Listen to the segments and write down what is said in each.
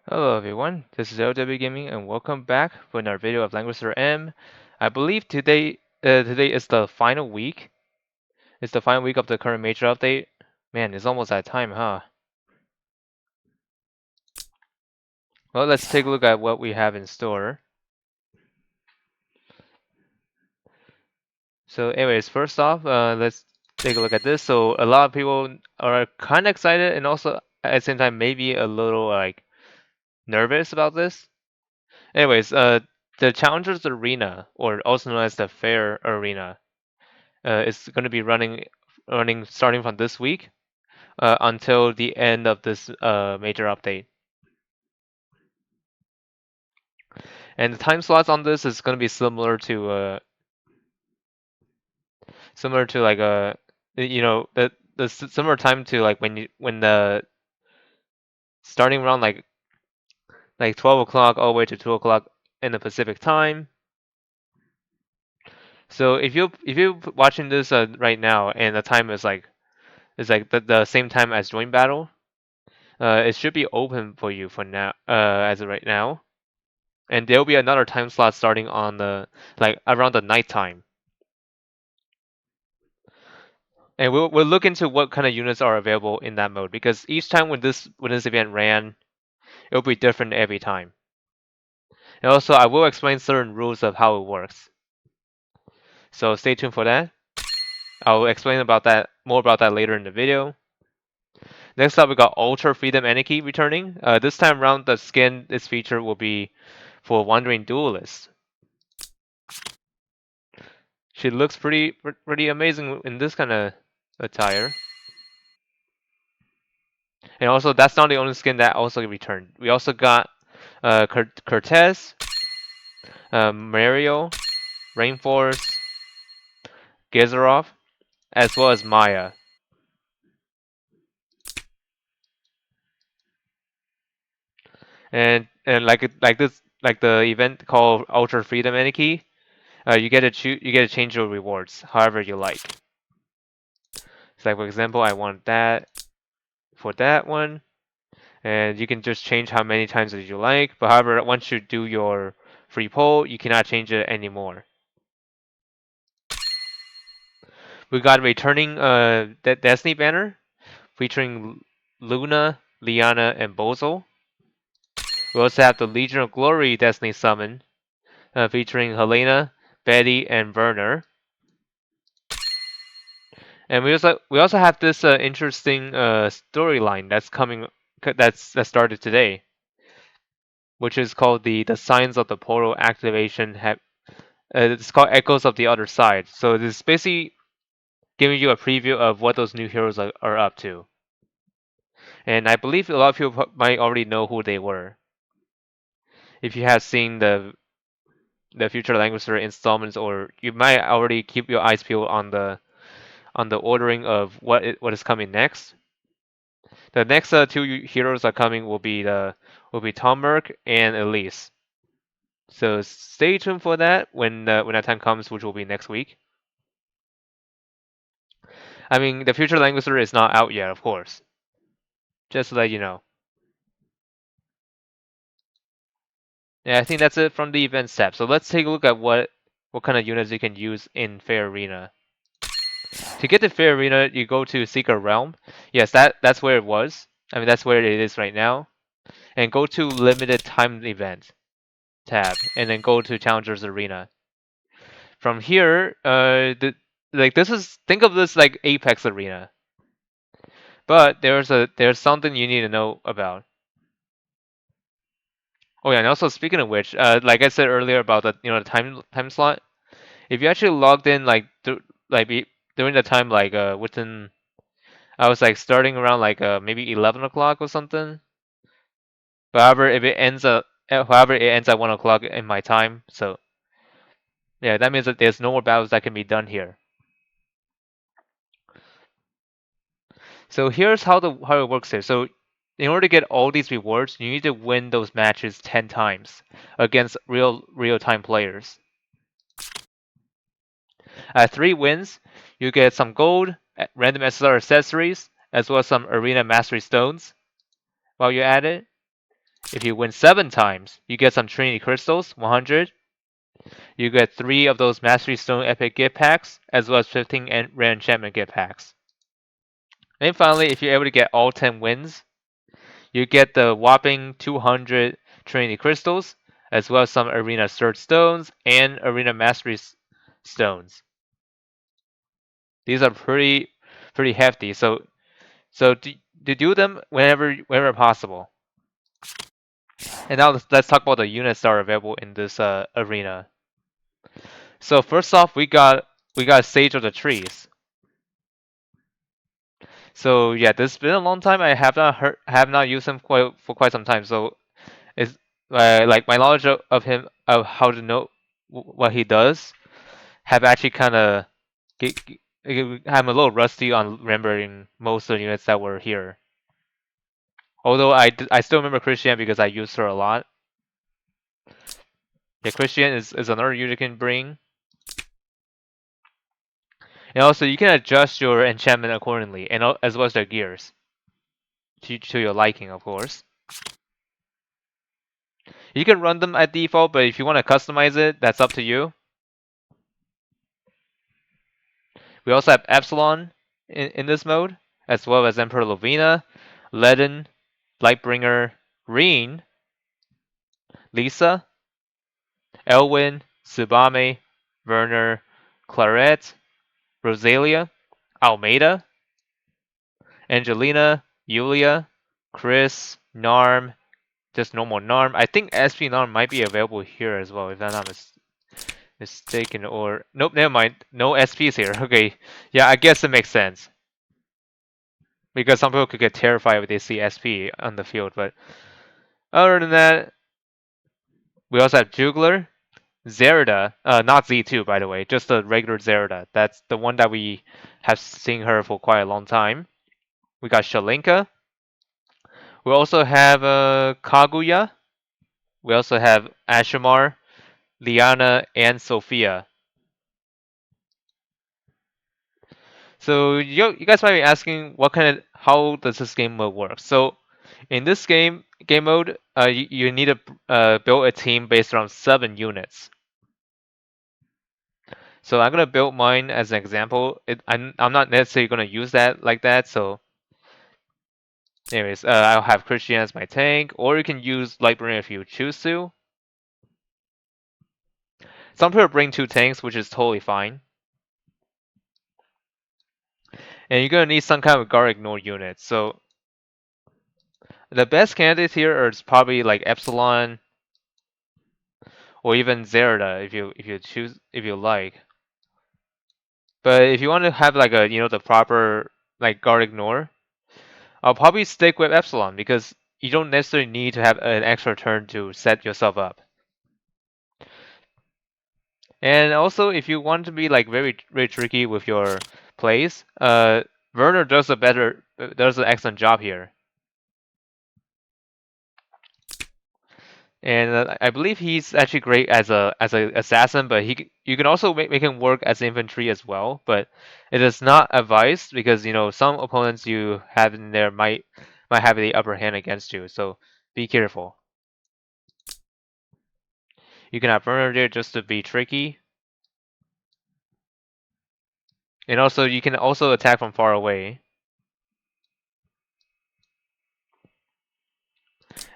Hello everyone, this is LW Gaming and welcome back for another video of Langrisser M. I believe today is the final week. It's the final week of the current major update. Man, it's almost that time, huh? Well, let's take a look at what we have in store. So anyways, first off, let's take a look at this. So a lot of people are kind of excited and also at the same time maybe a little like nervous about this. Anyways, the Challengers Arena, or also known as the Fair Arena, is going to be running starting from this week until the end of this major update. And the time slots on this is going to be similar to like the similar time to like when the starting around like 12 o'clock all the way to 2 o'clock in the Pacific time. So if you watching this right now and the time is like the same time as join battle, it should be open for you for now as of right now. And there'll be another time slot starting on the like around the nighttime. And we'll look into what kind of units are available in that mode because each time when this event ran, it'll be different every time. And also I will explain certain rules of how it works. So stay tuned for that. I'll explain more about that later in the video. Next up we got Ultra Freedom Anarchy returning. This time around the skin this feature will be for Wandering Duelist. She looks pretty amazing in this kind of attire. And also, that's not the only skin that also returned. We also got Cortez, Mario, Rainforest, Gazarov, as well as Maya. And like the event called Ultra Freedom Anarchy, you get to change your rewards however you like. So like for example, I want that for that one, and you can just change how many times as you like. But however, once you do your free poll, you cannot change it anymore. We got returning Destiny banner featuring Luna, Liana, and Bozo. We also have the Legion of Glory Destiny summon featuring Helena, Betty, and Werner. And we also have this interesting storyline that's coming that started today, which is called the Signs of the Portal activation. It's called Echoes of the Other Side. So this is basically giving you a preview of what those new heroes are up to. And I believe a lot of people might already know who they were. If you have seen the future Langrisser installments, or you might already keep your eyes peeled on the ordering of what is coming next. The next two heroes are coming will be Tom Merck and Elise. So stay tuned for that when that time comes, which will be next week. I mean, the future Langrisser is not out yet, of course. Just to let you know. Yeah, I think that's it from the event step. So let's take a look at what kind of units you can use in Fair Arena. To get to Fair Arena, you go to Secret Realm. Yes, that's where it was. I mean, that's where it is right now. And go to Limited Time Event tab, and then go to Challengers Arena. From here, this is think of this like Apex Arena, but there's something you need to know about. Oh yeah, and also speaking of which, like I said earlier about the time slot, if you actually logged in during the time within I was like starting around maybe 11 o'clock or something. But however it ends at 1 o'clock in my time. So yeah, that means that there's no more battles that can be done here. So here's how it works here. So in order to get all these rewards, you need to win those matches 10 times against real time players. At 3 wins, you get some gold, random SSR accessories, as well as some arena mastery stones while you're at it. If you win 7 times, you get some Trinity Crystals, 100. You get 3 of those Mastery Stone Epic gift packs, as well as 15 Rare Enchantment gift packs. And finally, if you're able to get all 10 wins, you get the whopping 200 Trinity Crystals, as well as some Arena Surge Stones and Arena Mastery Stones. These are pretty hefty. So to do them whenever possible. And now let's talk about the units that are available in this arena. So first off, we got Sage of the Trees. So yeah, this has been a long time. I have not used him for quite some time. So it's like my knowledge of him of how to know what he does have actually kind of I'm a little rusty on remembering most of the units that were here. Although I still remember Christian because I used her a lot. Yeah, Christian is another unit you can bring. And also you can adjust your enchantment accordingly, and as well as their gears to your liking, of course. You can run them at default, but if you want to customize it, that's up to you. We also have Epsilon in this mode, as well as Emperor Lovina, Ledin, Lightbringer, Reen, Lisa, Elwyn, Tsubame, Werner, Claret, Rosalia, Almeida, Angelina, Yulia, Chris, Narm, just normal Narm. I think SP Narm might be available here as well, if I'm not mistaken. Or nope, never mind. No SPs here. Okay, yeah, I guess it makes sense because some people could get terrified if they see SP on the field. But other than that, we also have Jugler, Zerida, not Z2 by the way, just the regular Zerida. That's the one that we have seen her for quite a long time. We got Shalinka. We also have Kaguya. We also have Ashamar, Liana, and Sophia. So you guys might be asking how does this game mode work? So in this game mode, you need to build a team based around 7 units. So I'm gonna build mine as an example. I'm not necessarily gonna use that like that. So anyways, I'll have Christian as my tank, or you can use Lightbringer if you choose to. Some people bring 2 tanks, which is totally fine. And you're gonna need some kind of guard ignore unit. So the best candidates here are probably like Epsilon or even Zerida if you like. But if you want to have like the proper like guard ignore, I'll probably stick with Epsilon because you don't necessarily need to have an extra turn to set yourself up. And also, if you want to be like very tricky with your plays, Werner does an excellent job here. And I believe he's actually great as a assassin, but you can also make him work as infantry as well. But it is not advised because some opponents you have in there might have the upper hand against you. So be careful. You can have Burner there just to be tricky, and also you can also attack from far away.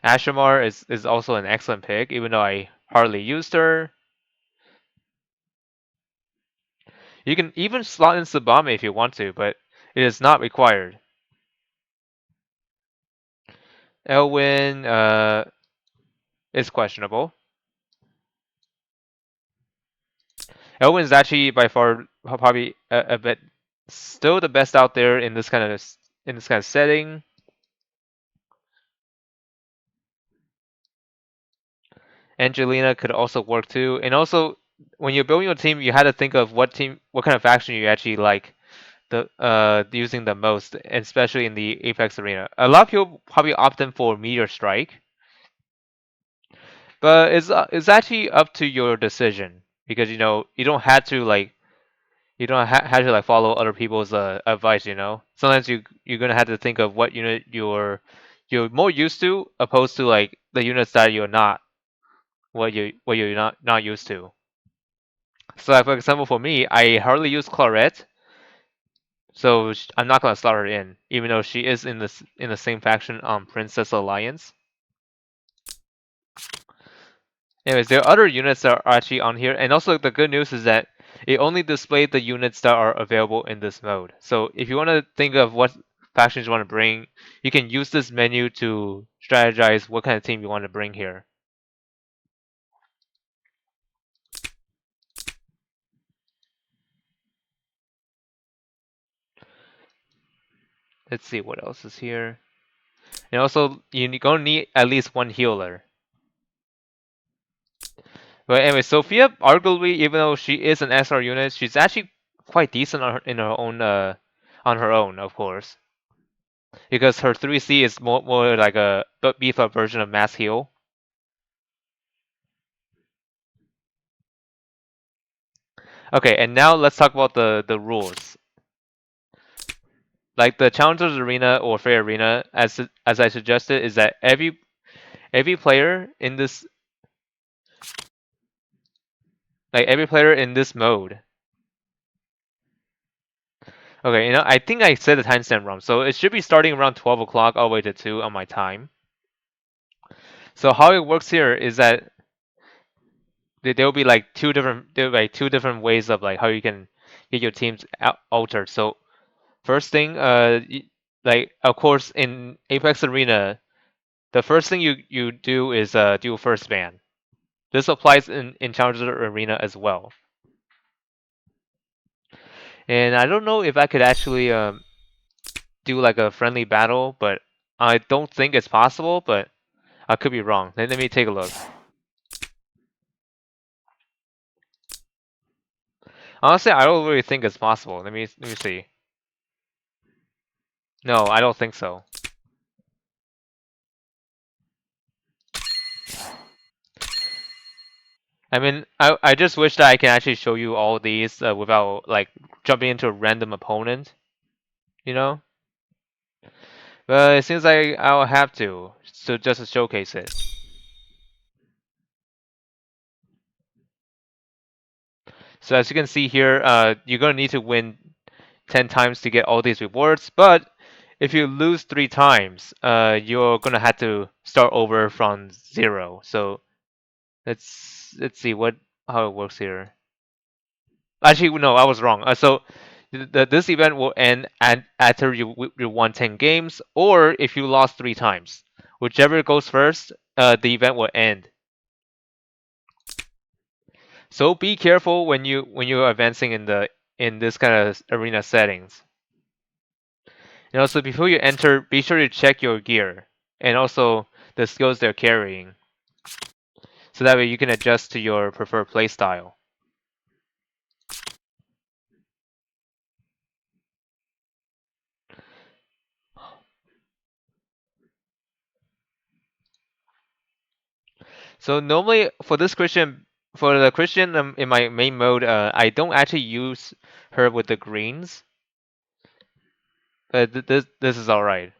Ashamar is also an excellent pick, even though I hardly used her. You can even slot in Tsubame if you want to, but it is not required. Elwyn is questionable. Elwyn is actually by far probably a bit still the best out there in this kind of setting. Angelina could also work too, and also when you're building your team, you had to think of what kind of faction you actually like using the most, especially in the Apex arena. A lot of people probably opt in for Meteor Strike, but it's actually up to your decision because you don't have to have to like follow other people's advice. Sometimes you're gonna have to think of what unit you're more used to, opposed to like the units that you're not what you're not used to. So like, for example, for me, I hardly use Claret, so I'm not gonna slot her in, even though she is in the same faction on Princess Alliance. Anyways, there are other units that are actually on here, and also the good news is that it only displayed the units that are available in this mode. So if you want to think of what factions you want to bring, you can use this menu to strategize what kind of team you want to bring here. Let's see what else is here. And also, you're gonna need at least one healer. But anyway, Sophia, arguably, even though she is an SR unit, she's actually quite decent in her own, on her own, of course, because her 3C is more like a beef up version of mass heal. Okay, and now let's talk about the rules. Like the Challengers Arena or Fair Arena, as I suggested, is that every player in this every player in this mode. Okay, I think I said the timestamp wrong, so it should be starting around 12 o'clock all the way to 2 on my time. So how it works here is that there'll be like two different ways of like how you can get your teams altered. So first thing, like of course in Apex Arena, the first thing you do is do first ban. This applies in Challenger Arena as well. And I don't know if I could actually do like a friendly battle, but I don't think it's possible. But I could be wrong. Let me take a look. Honestly, I don't really think it's possible. Let me see. No, I don't think so. I mean, I just wish that I can actually show you all these without like jumping into a random opponent, you know? But it seems like I'll have to, so just to showcase it. So as you can see here, you're gonna need to win 10 times to get all these rewards, but if you lose 3 times, you're gonna have to start over from 0. So let's see how it works here. Actually, no, I was wrong. So this event will end after you won 10 games, or if you lost 3 times. Whichever goes first, the event will end. So be careful when you're advancing in this kind of arena settings. And also, before you enter, be sure to check your gear and also the skills they're carrying, so that way you can adjust to your preferred playstyle. So normally for the Christian in my main mode, I don't actually use her with the greens. This is all right.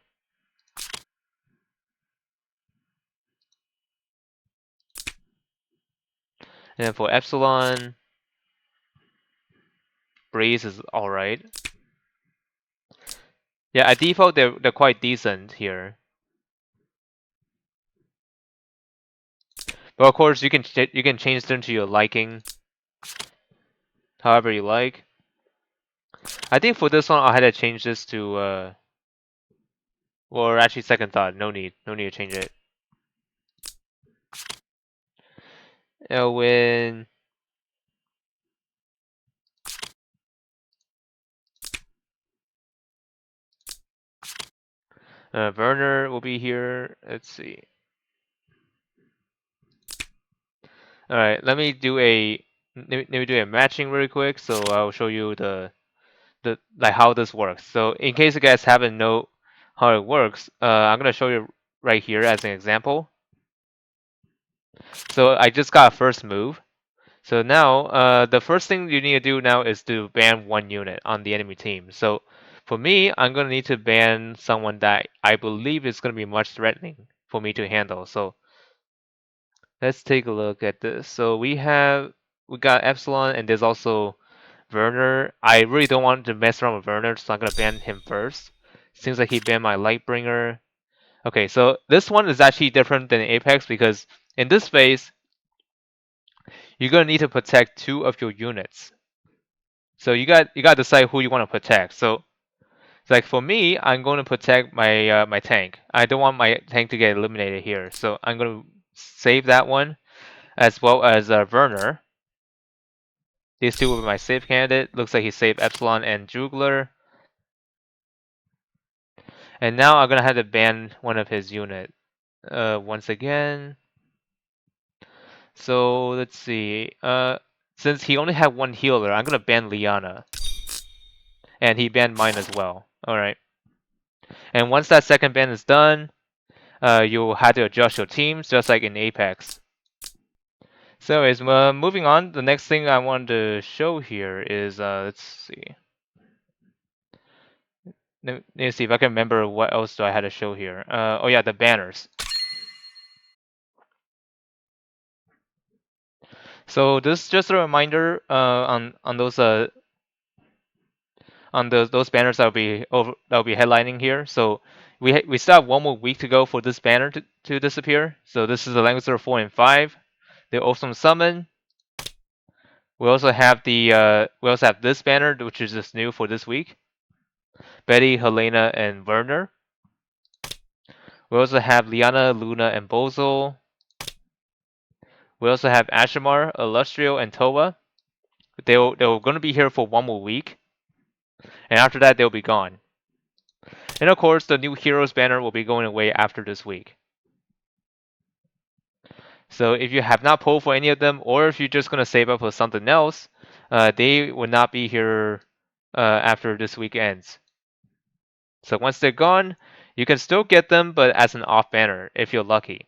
And for Epsilon, Breeze is all right. Yeah, at default they're quite decent here. But of course you can change them to your liking, however you like. I think for this one I had to change this to or actually second thought, no need to change it. Elwin, Werner will be here. Let's see. All right, let me do a matching really quick. So I'll show you the like how this works. So in case you guys haven't know how it works, I'm gonna show you right here as an example. So I just got a first move. So now the first thing you need to do now is to ban one unit on the enemy team. So For me, I'm gonna need to ban someone that I believe is gonna be much threatening for me to handle. So let's take a look at this. So we got Epsilon and there's also Werner. I really don't want to mess around with Werner, so I'm gonna ban him first. Seems like he banned my Lightbringer. Okay, so this one is actually different than Apex because in this phase, you're gonna need to protect two of your units. So you got to decide who you want to protect. So like for me, I'm going to protect my tank. I don't want my tank to get eliminated here, so I'm going to save that one as well as Werner. These two will be my safe candidate. Looks like he saved Epsilon and Jugler. And now I'm gonna have to ban one of his unit once again. So let's see. Since he only had one healer, I'm gonna ban Liana, and he banned mine as well. All right. And once that second ban is done, you'll have to adjust your teams just like in Apex. So anyways, moving on, the next thing I wanted to show here is, let's see. Let me see if I can remember what else do I had to show here. Oh yeah, the banners. So this is just a reminder on those banners that'll be headlining here. So we still have one more week to go for this banner to disappear. So this is the Langrisser 4 and 5. The Awesome Summon. We also have this banner, which is just new for this week. Betty, Helena, and Werner. We also have Liana, Luna, and Bozel. We also have Ashamar, Illustrio, and Toa. They're going to be here for one more week, and after that they'll be gone. And of course, the new Heroes banner will be going away after this week. So if you have not pulled for any of them, or if you're just going to save up for something else, they will not be here after this week ends. So once they're gone, you can still get them, but as an off banner if you're lucky.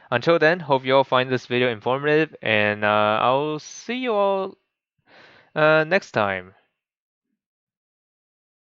Until then, hope you all find this video informative, and I'll see you all next time.